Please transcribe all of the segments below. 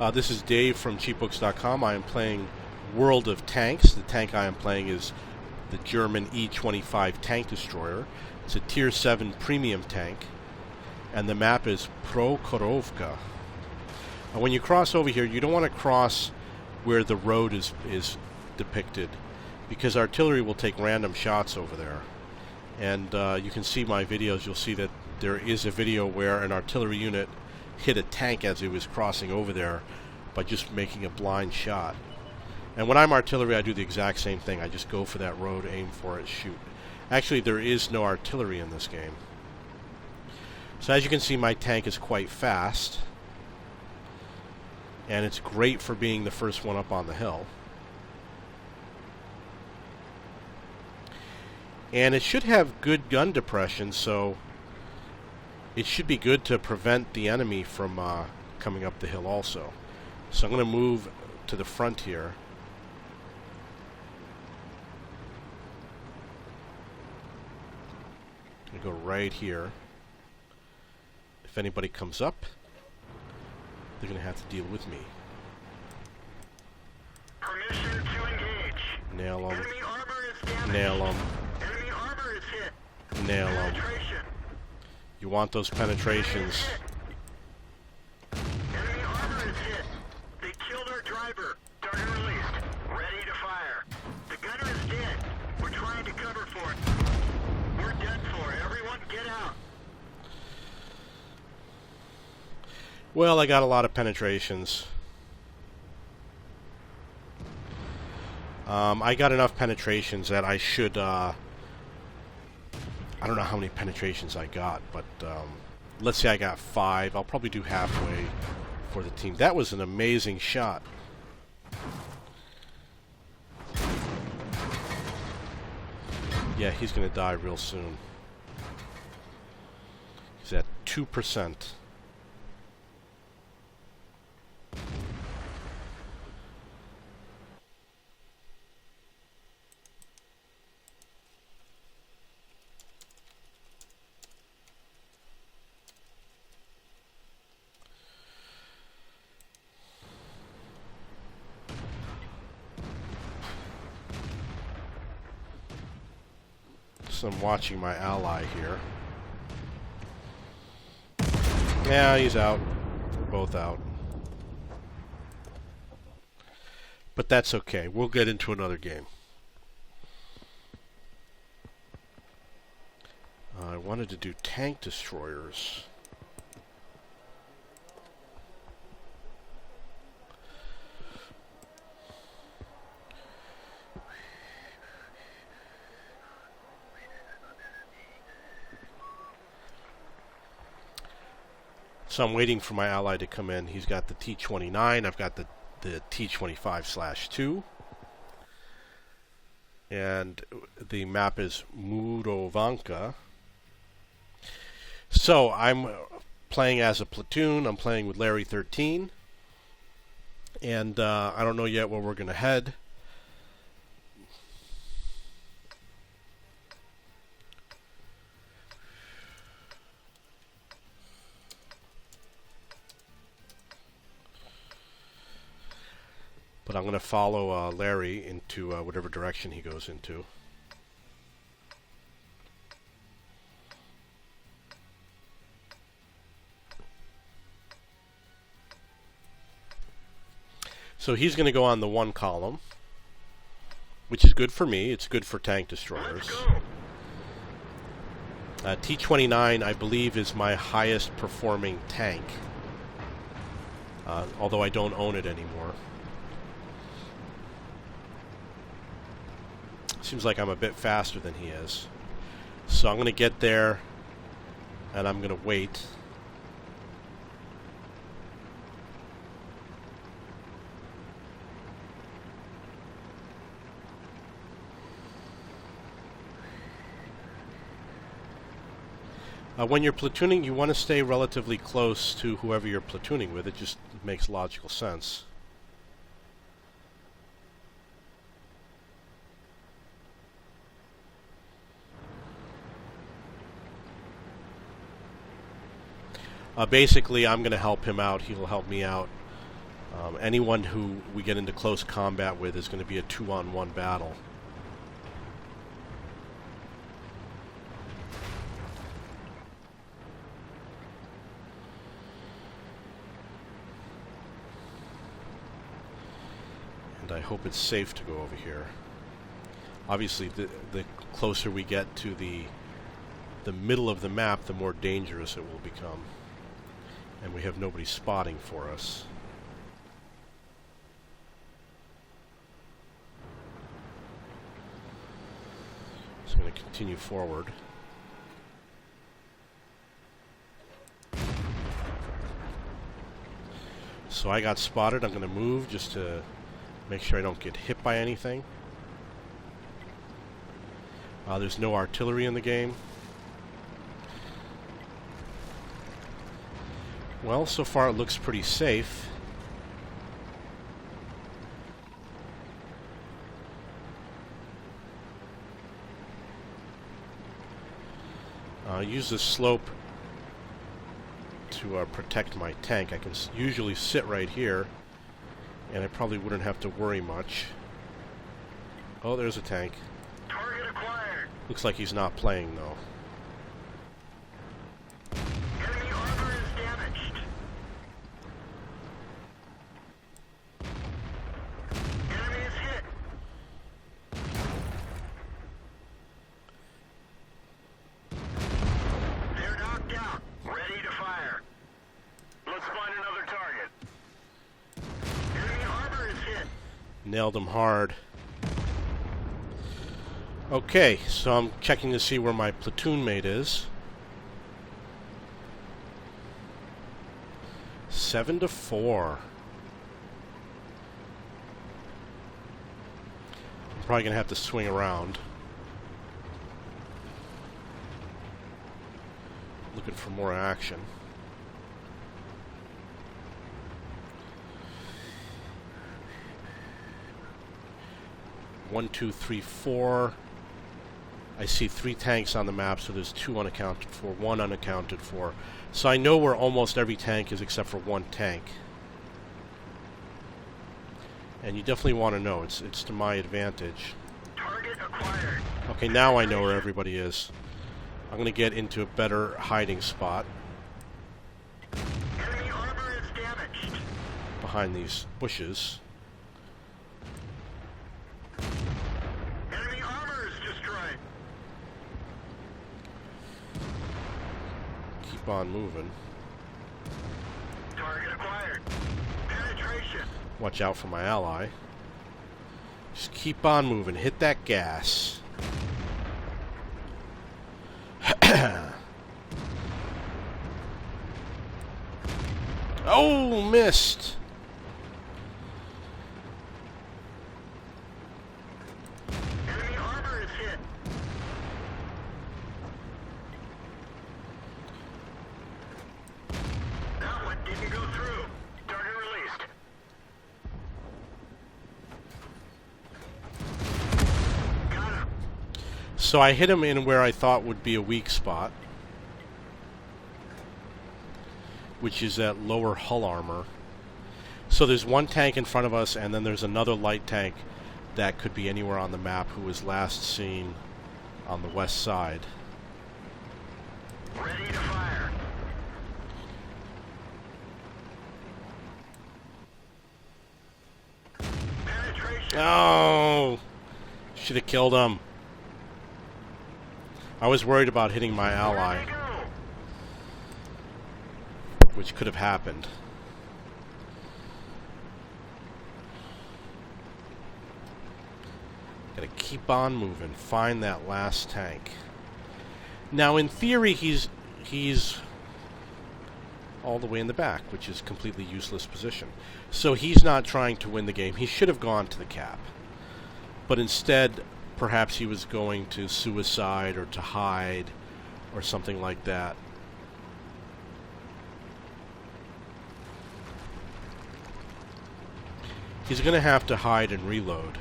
This is Dave from cheapbooks.com. I am playing World of Tanks. The tank I am playing is the German E-25 tank destroyer. It's a Tier 7 premium tank, and the map is Prokhorovka. When you cross over here, you don't want to cross where the road is depicted, because artillery will take random shots over there. And you can see my videos. You'll see that there is a video where an artillery unit hit a tank as it was crossing over there by just making a blind shot. And when I'm artillery, I do the exact same thing. I just go for that road, aim for it, shoot. Actually, there is no artillery in this game. So as you can see, my tank is quite fast, and it's great for being the first one up on the hill. And it should have good gun depression, so it should be good to prevent the enemy from coming up the hill also. So I'm going to move to the front here. I'm going to go right here. If anybody comes up, they're going to have to deal with me. Permission to engage. Nail them. Enemy armor is damaged. Nail them. Enemy armor is hit. Nail them. Penetration. You want those penetrations. Enemy armor is hit. They killed our driver. Target released. Ready to fire. The gunner is dead. We're trying to cover for it. We're done for. Everyone get out. Well, I got a lot of penetrations. I got enough penetrations that I should, I don't know how many penetrations I got, but let's say I got 5. I'll probably do halfway for the team. That was an amazing shot. Yeah, he's going to die real soon. He's at 2%. So I'm watching my ally here. Yeah, he's out. We're both out. But that's okay. We'll get into another game. I wanted to do tank destroyers. So I'm waiting for my ally to come in. He's got the T-29. I've got the T-25/2. And the map is Murovanka. So I'm playing as a platoon. I'm playing with Larry 13. And I don't know yet where we're going to head. But I'm going to follow Larry into whatever direction he goes into. So he's going to go on the 1 column, which is good for me. It's good for tank destroyers. T-29, I believe, is my highest performing tank, although I don't own it anymore. Seems like I'm a bit faster than he is. So I'm going to get there, and I'm going to wait. When you're platooning, you want to stay relatively close to whoever you're platooning with. It just makes logical sense. Basically, I'm going to help him out. He'll help me out. Anyone who we get into close combat with is going to be a 2-on-1 battle. And I hope it's safe to go over here. Obviously, the closer we get to the middle of the map, the more dangerous it will become. And we have nobody spotting for us. So I'm going to continue forward. So I got spotted. I'm going to move just to make sure I don't get hit by anything. There's no artillery in the game. Well, so far it looks pretty safe. Use the slope to protect my tank. I can usually sit right here, and I probably wouldn't have to worry much. Oh, there's a tank. Target acquired. Looks like he's not playing, though. Enemy armor is damaged. Enemy is hit. They're knocked out. Ready to fire. Let's find another target. Enemy armor is hit. Nailed him hard. Okay, so I'm checking to see where my platoon mate is. 7-4. I'm probably gonna have to swing around. Looking for more action. One, two, three, four. I see 3 tanks on the map, so there's 2 unaccounted for, 1 unaccounted for. So I know where almost every tank is except for 1 tank. And you definitely want to know. It's to my advantage. Target acquired. Okay, now I know where everybody is. I'm going to get into a better hiding spot. Enemy armor is damaged. Behind these bushes. Enemy armor is destroyed. Keep on moving. Target acquired. Penetration. Watch out for my ally. Just keep on moving. Hit that gas. Oh, missed. Enemy armor is hit. That one didn't go through. Target released. Got him. So I hit him in where I thought would be a weak spot, which is that lower hull armor. So there's 1 tank in front of us, and then there's another light tank that could be anywhere on the map who was last seen on the west side. Ready to fire. Penetration. Oh! Should have killed him. I was worried about hitting my ally, Ready to go. which could have happened. Gotta keep on moving. Find that last tank. Now, in theory, he's all the way in the back, which is completely useless position. So he's not trying to win the game. He should have gone to the cap. But instead, perhaps he was going to suicide or to hide or something like that. He's going to have to hide and reload.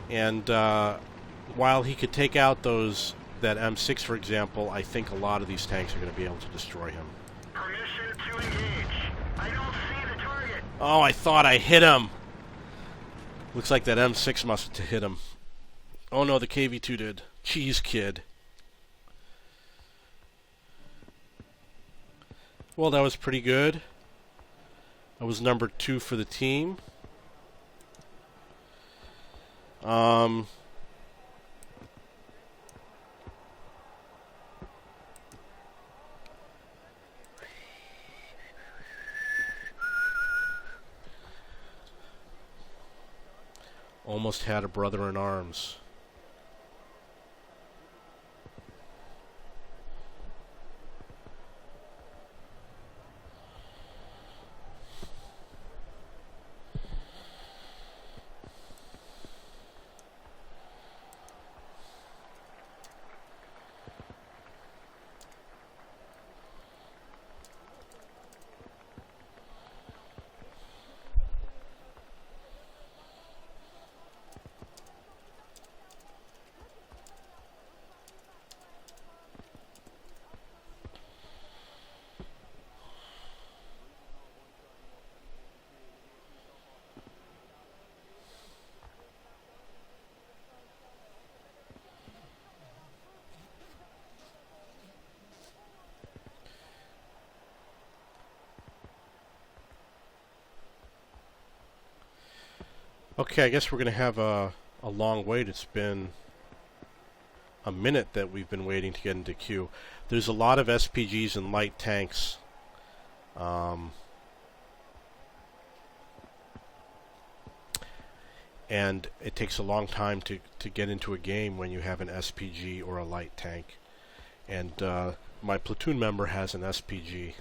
And while he could take out that M6, for example, I think a lot of these tanks are going to be able to destroy him. Permission to engage. I don't see the target. Oh, I thought I hit him. Looks like that M6 must have hit him. Oh no, the KV-2 did. Cheese kid. Well, that was pretty good. I was number 2 for the team. Almost had a brother in arms. Okay, I guess we're going to have a long wait. It's been a minute that we've been waiting to get into queue. There's a lot of SPGs and light tanks. And it takes a long time to get into a game when you have an SPG or a light tank. And my platoon member has an SPG.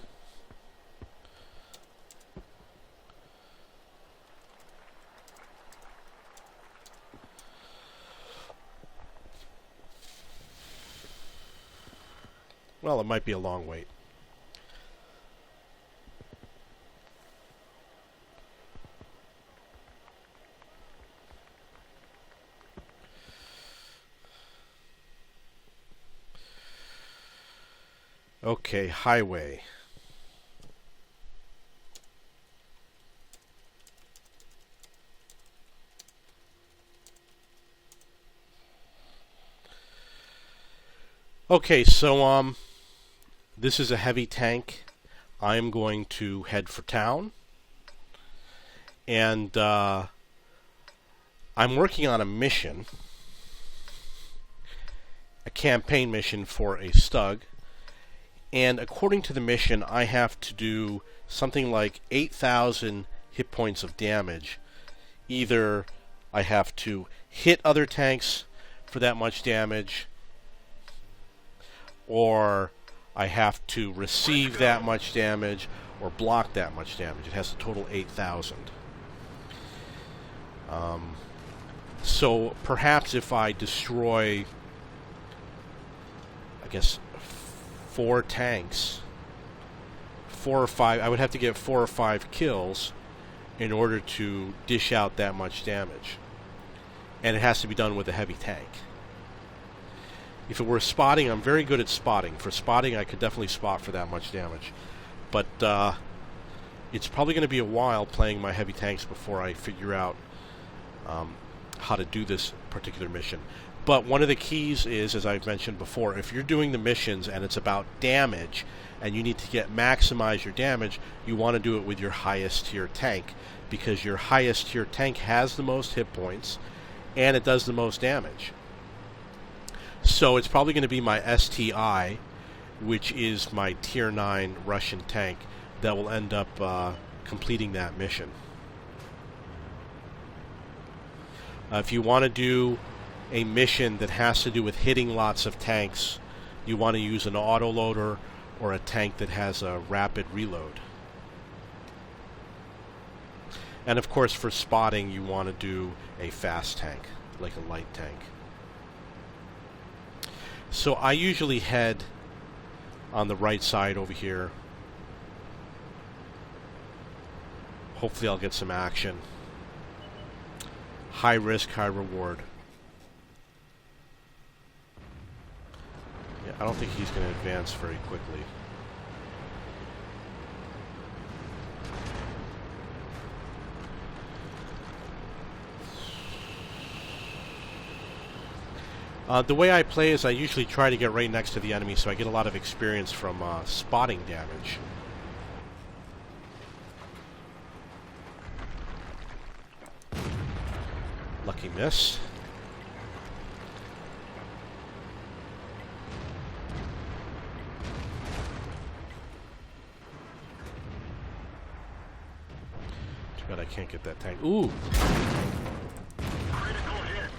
Well, it might be a long wait. Okay, highway. Okay, so this is a heavy tank. I am going to head for town. And I'm working on a mission. A campaign mission for a Stug. And according to the mission, I have to do something like 8,000 hit points of damage. Either I have to hit other tanks for that much damage, or I have to receive that much damage, or block that much damage. It has to total 8,000. So perhaps if I destroy, I guess, 4 tanks, 4 or 5, I would have to get 4 or 5 kills in order to dish out that much damage. And it has to be done with a heavy tank. If it were spotting, I'm very good at spotting. For spotting, I could definitely spot for that much damage. But it's probably going to be a while playing my heavy tanks before I figure out how to do this particular mission. But one of the keys is, as I've mentioned before, if you're doing the missions and it's about damage and you need to maximize your damage, you want to do it with your highest tier tank, because your highest tier tank has the most hit points and it does the most damage. So it's probably going to be my STI, which is my tier 9 Russian tank, that will end up completing that mission. If you want to do a mission that has to do with hitting lots of tanks, you want to use an autoloader or a tank that has a rapid reload. And of course, for spotting, you want to do a fast tank, like a light tank. So I usually head on the right side over here. Hopefully I'll get some action. High risk, high reward. Yeah, I don't think he's going to advance very quickly. The way I play is I usually try to get right next to the enemy, so I get a lot of experience from spotting damage. Lucky miss. Too bad I can't get that tank. Ooh! Critical hit.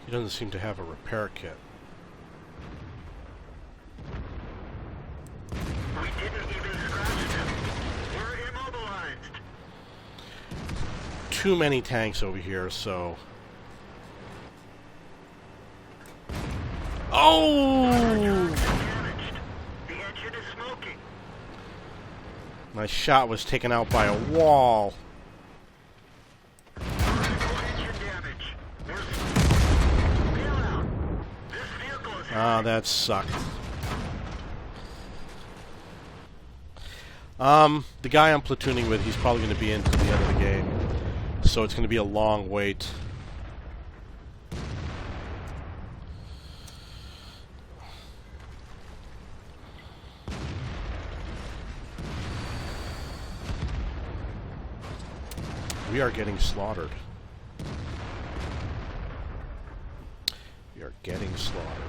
He doesn't seem to have a repair kit. We didn't even scratch them. We're immobilized. Too many tanks over here, so... Oh! Damaged. The engine is smoking. My shot was taken out by a wall. Critical engine damage. We're bailout. This vehicle is Ah, that sucked. The guy I'm platooning with, he's probably going to be in to the end of the game. So it's going to be a long wait. We are getting slaughtered. We are getting slaughtered.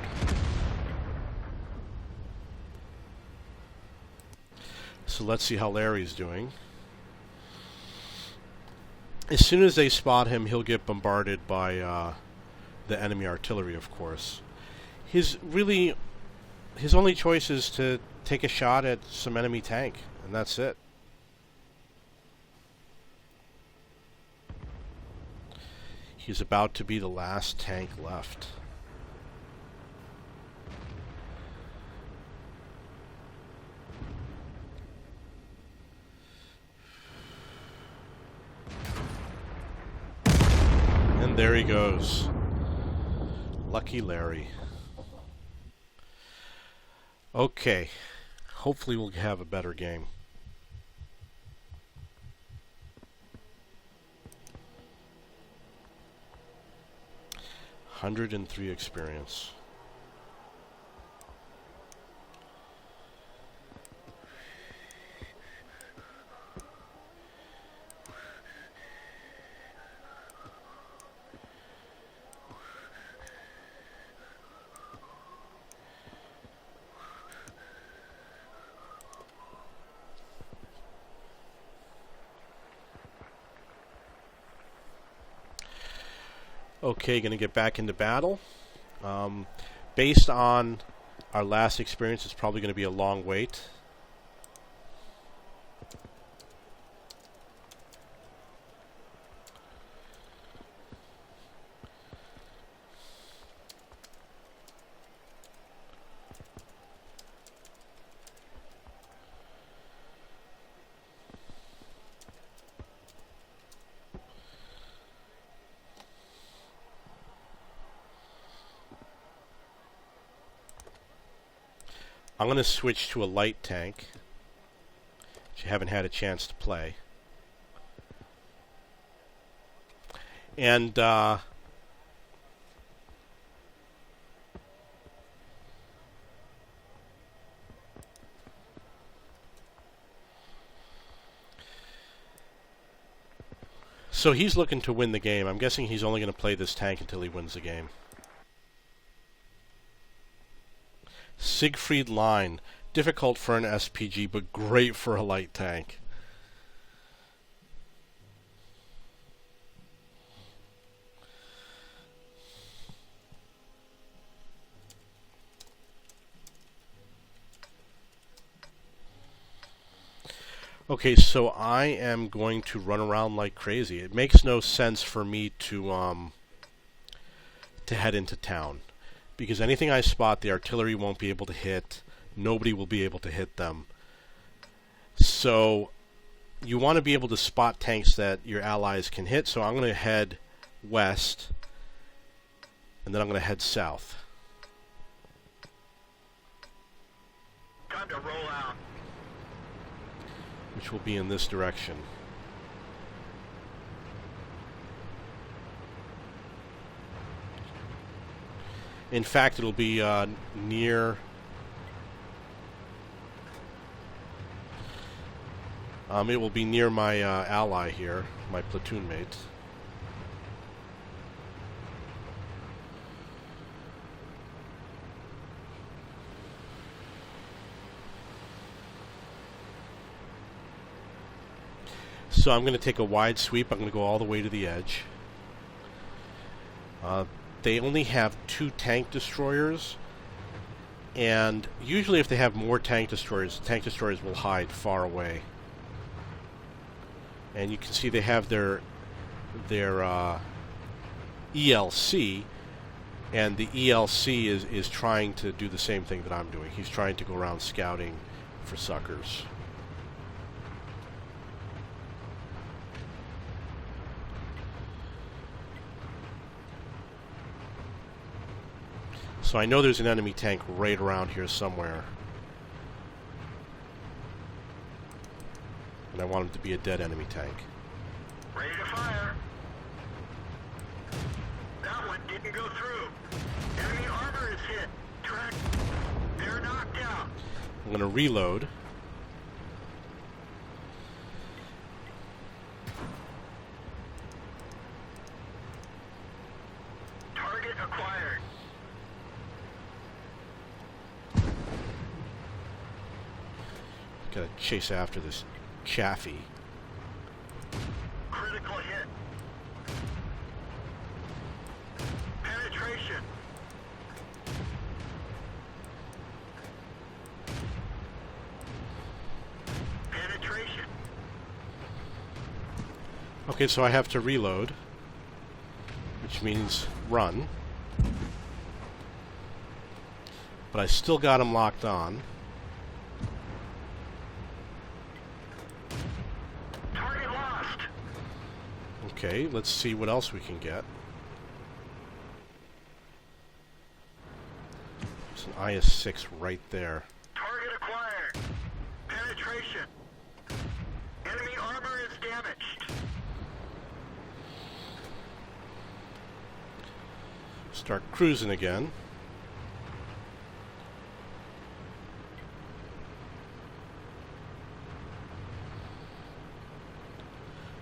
So let's see how Larry's doing. As soon as they spot him, he'll get bombarded by the enemy artillery, of course. His only choice is to take a shot at some enemy tank, and that's it. He's about to be the last tank left. And there he goes. Lucky Larry. Okay. Hopefully we'll have a better game. 103 experience. Okay, going to get back into battle. Based on our last experience, it's probably going to be a long wait. I'm going to switch to a light tank, which I haven't had a chance to play. And so he's looking to win the game. I'm guessing he's only going to play this tank until he wins the game. Siegfried Line. Difficult for an SPG, but great for a light tank. Okay, so I am going to run around like crazy. It makes no sense for me to head into town, because anything I spot, the artillery won't be able to hit. Nobody will be able to hit them. So you want to be able to spot tanks that your allies can hit. So I'm going to head west, and then I'm going to head south. Time to roll out. which will be in this direction. In fact, it'll be near... it will be near my ally here, my platoon mates. So I'm going to take a wide sweep. I'm going to go all the way to the edge. They only have 2 tank destroyers, and usually if they have more tank destroyers will hide far away. And you can see they have their ELC, and the ELC is trying to do the same thing that I'm doing. He's trying to go around scouting for suckers. So I know there's an enemy tank right around here somewhere. And I want him to be a dead enemy tank. Ready to fire. That one didn't go through. Enemy armor is hit. Track. They're knocked out. I'm going to reload. Target acquired. Gotta chase after this Chaffee. Critical hit. Penetration. Penetration. Okay, so I have to reload, which means run. But I still got him locked on. Target lost. Okay, let's see what else we can get. There's an IS-6 right there. Target acquired. Penetration. Enemy armor is damaged. Start cruising again.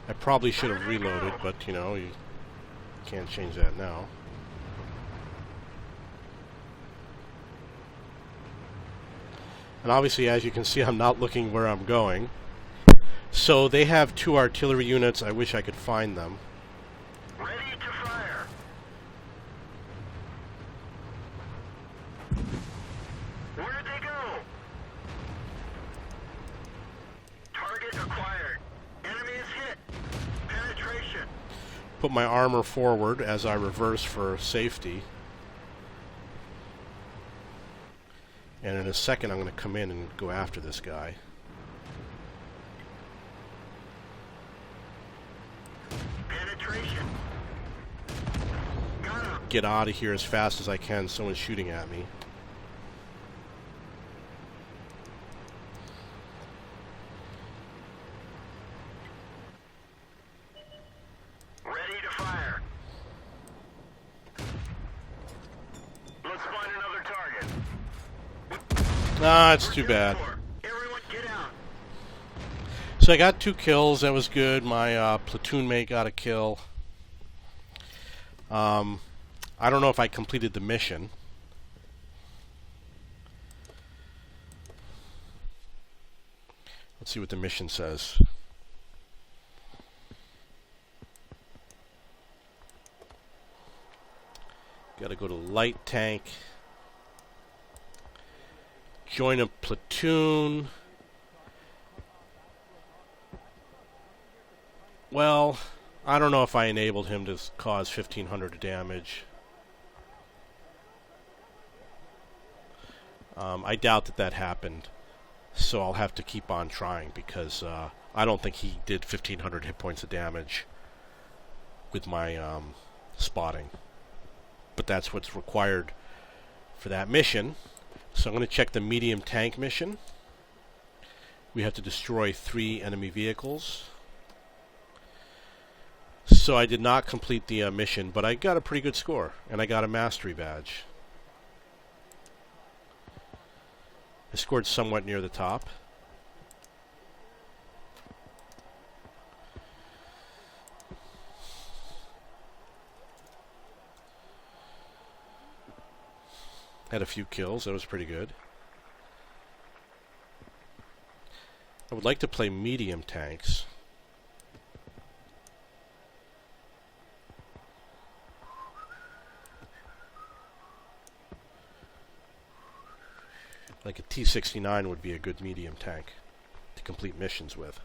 I probably should have reloaded, but you know, you can't change that now. And obviously, as you can see, I'm not looking where I'm going. So they have 2 artillery units. I wish I could find them. Ready to fire. Where'd they go? Target acquired. Enemy is hit. Penetration. Put my armor forward as I reverse for safety. And in a second, I'm going to come in and go after this guy. Penetration. Got him. Get out of here as fast as I can. Someone's shooting at me. Ready to fire. Let's find another target. Ah, it's too bad. Everyone get out. So I got 2 kills. That was good. My platoon mate got a kill. I don't know if I completed the mission. Let's see what the mission says. Gotta go to light tank. Join a platoon. Well, I don't know if I enabled him to cause 1,500 damage. I doubt that happened. So I'll have to keep on trying because I don't think he did 1,500 hit points of damage with my spotting. But that's what's required for that mission. So I'm going to check the medium tank mission. We have to destroy 3 enemy vehicles. So I did not complete the mission, but I got a pretty good score, and I got a mastery badge. I scored somewhat near the top. Had a few kills, that was pretty good. I would like to play medium tanks. Like a T-69 would be a good medium tank to complete missions with.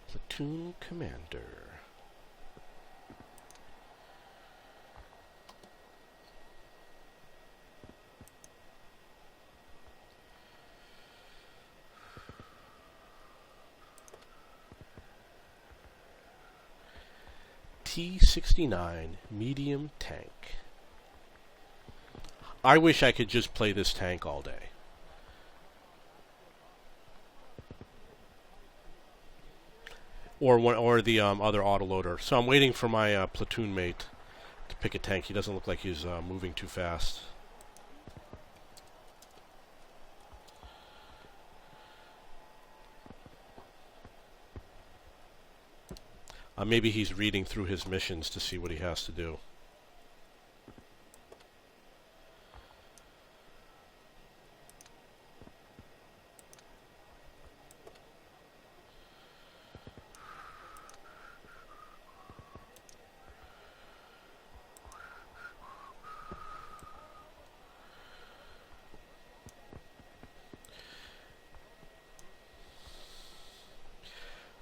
Platoon Commander. T-69 medium tank. I wish I could just play this tank all day. Or the other autoloader. So I'm waiting for my platoon mate to pick a tank. He doesn't look like he's moving too fast. Maybe he's reading through his missions to see what he has to do.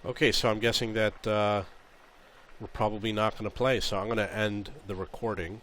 Okay, so I'm guessing that we're probably not going to play, so I'm going to end the recording.